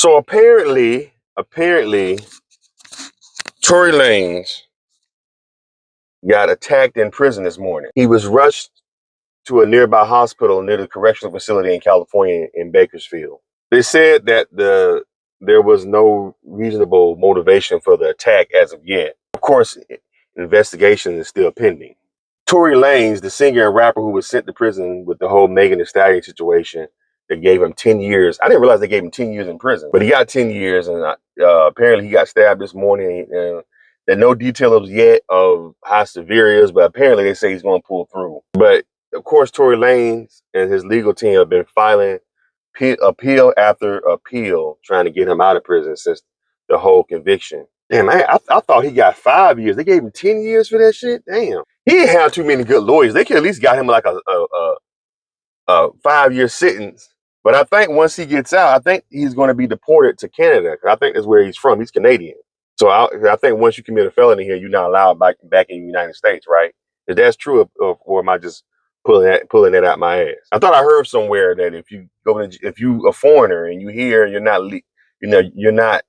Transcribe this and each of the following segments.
So apparently, Tory Lanez got attacked in prison this morning. He was rushed to a nearby hospital near the correctional facility in California in Bakersfield. They said that there was no reasonable motivation for the attack as of yet. Of course, investigation is still pending. Tory Lanez, the singer and rapper who was sent to prison with the whole Megan Thee Stallion situation, they gave him 10 years. I didn't realize they gave him 10 years in prison, but he got 10 years, and apparently he got stabbed this morning. There are no details yet of how severe it is, but apparently they say he's going to pull through. But of course, Tory Lanez and his legal team have been filing appeal after appeal trying to get him out of prison since the whole conviction. Damn, I thought he got 5 years. They gave him 10 years for that shit? Damn. He didn't have too many good lawyers. They could at least got him like a 5-year sentence. But I think once he gets out, I think he's going to be deported to Canada. I think that's where he's from. He's Canadian. So I think once you commit a felony here, you're not allowed back in the United States, right? If that's true, or am I just pulling that out my ass? I thought I heard somewhere that if you a foreigner and you here, you're not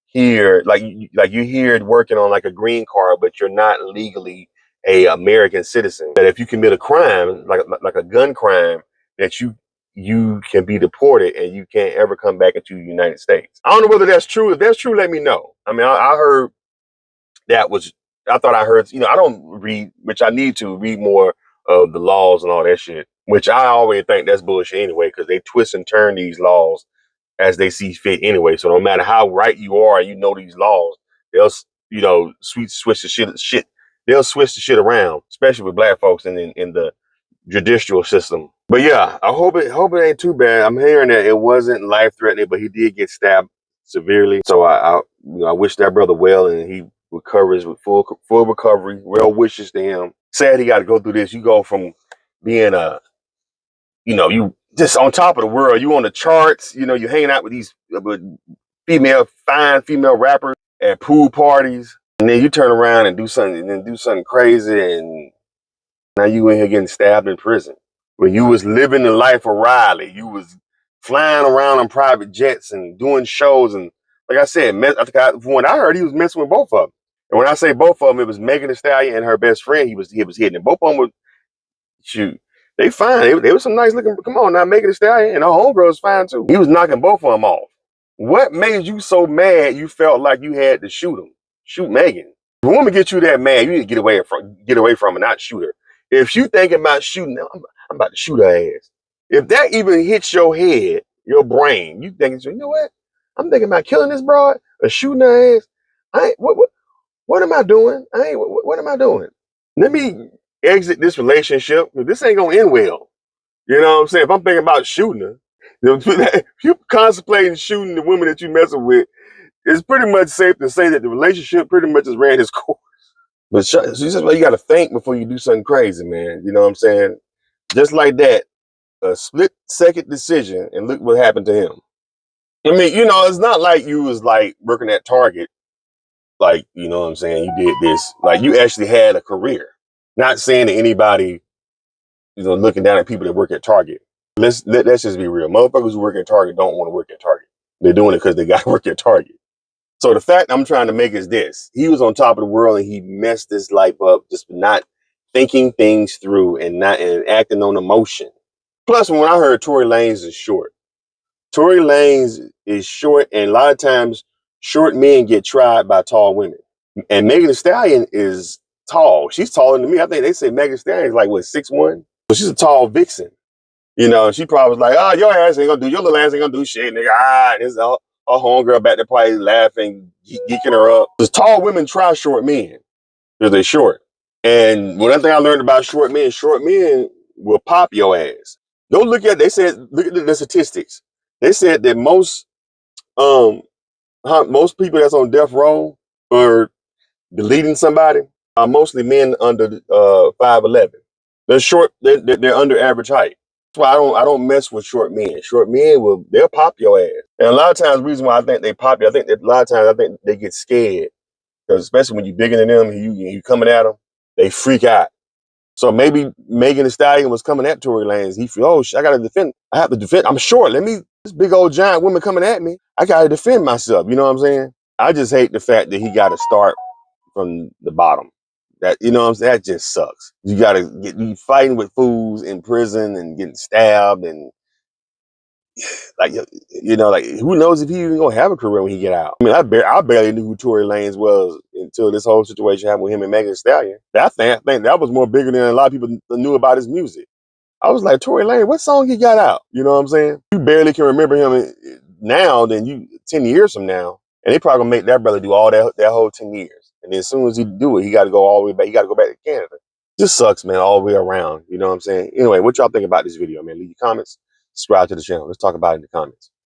here, like you here working on like a green card, but you're not legally a American citizen. That if you commit a crime, like a gun crime, that you can be deported and you can't ever come back into the United States. I don't know whether that's true. If that's true, let me know. I mean, I heard I thought I heard, I don't read, which I need to read more of the laws and all that shit, which I always think that's bullshit anyway, because they twist and turn these laws as they see fit anyway. So no matter how right you are, and you know these laws, they'll, switch the shit. They'll switch the shit around, especially with black folks in the judicial system. But yeah, I hope it ain't too bad. I'm hearing that it wasn't life threatening, but he did get stabbed severely. So I wish that brother well, and he recovers with full recovery. Well wishes to him. Sad he got to go through this. You go from being you just on top of the world. You on the charts. You hanging out with these fine female rappers at pool parties, and then you turn around and do something crazy, and now you in here getting stabbed in prison. When you was living the life of Riley, you was flying around on private jets and doing shows, and like I said, from what I heard, he was messing with both of them. And when I say both of them, it was Megan Thee Stallion and her best friend. He was hitting, and both of them were shoot. They fine. They was some nice looking. Come on now, Megan Thee Stallion and her homegirl was fine too. He was knocking both of them off. What made you so mad you felt like you had to shoot him? Shoot Megan. If a woman gets you that mad, you need to get away from her, not shoot her. If you thinking about shooting, I'm about to shoot her ass. If that even hits your head, your brain, you thinking, you know what? I'm thinking about killing this broad or shooting her ass. What am I doing? What am I doing? Let me exit this relationship. This ain't gonna end well. You know what I'm saying? If I'm thinking about shooting her, if you contemplating shooting the woman that you messing with, it's pretty much safe to say that the relationship pretty much has ran its course. But it's just like you got to think before you do something crazy, man. You know what I'm saying? Just like that, a split-second decision, and look what happened to him. I mean, it's not like you was like working at Target, like, you know what I'm saying? You did this, like you actually had a career. Not saying to anybody, looking down at people that work at Target. Let's just be real. Motherfuckers who work at Target don't want to work at Target. They're doing it because they got to work at Target. So the fact I'm trying to make is this: he was on top of the world and he messed his life up just not thinking things through and acting on emotion. Plus, when I heard Tory Lanez is short, Tory Lanez is short, and a lot of times short men get tried by tall women. And Megan Thee Stallion is tall. She's taller than me. I think they say Megan Thee Stallion is like 6'1". So she's a tall vixen. She probably was like, "Oh, your little ass ain't gonna do shit, nigga." And this a homegirl back there probably laughing, geeking her up. Because tall women try short men because they're short. And one thing I learned about short men will pop your ass. Go look at the statistics. They said that most people that's on death row or deleting somebody are mostly men under 5'11". They're short. They're under average height. That's why I don't mess with short men. Short men they'll pop your ass. And a lot of times, the reason why I think they pop you, I think that a lot of times they get scared, because especially when you're bigger than them, you coming at them, they freak out. So maybe Megan Thee Stallion was coming at Tory Lanez. He feel, oh, I gotta defend. I have to defend. I'm short. Let me This big old giant woman coming at me. I gotta defend myself. You know what I'm saying? I just hate the fact that he got to start from the bottom. That, you know what I'm saying? That just sucks. You gotta get you fighting with fools in prison and getting stabbed and like, you know, like who knows if he even gonna have a career when he get out. I mean, I barely knew who Tory Lanez was until this whole situation happened with him and Megan Thee Stallion. I think that was more bigger than a lot of people knew about his music. I was like, Tory Lanez, what song he got out? You know what I'm saying? You barely can remember him now than you 10 years from now. And they probably gonna make that brother do all that whole 10 years. And then as soon as he do it, he gotta go all the way back. He gotta go back to Canada. Just sucks, man, all the way around. You know what I'm saying? Anyway, what y'all think about this video, man? Leave your comments, subscribe to the channel. Let's talk about it in the comments.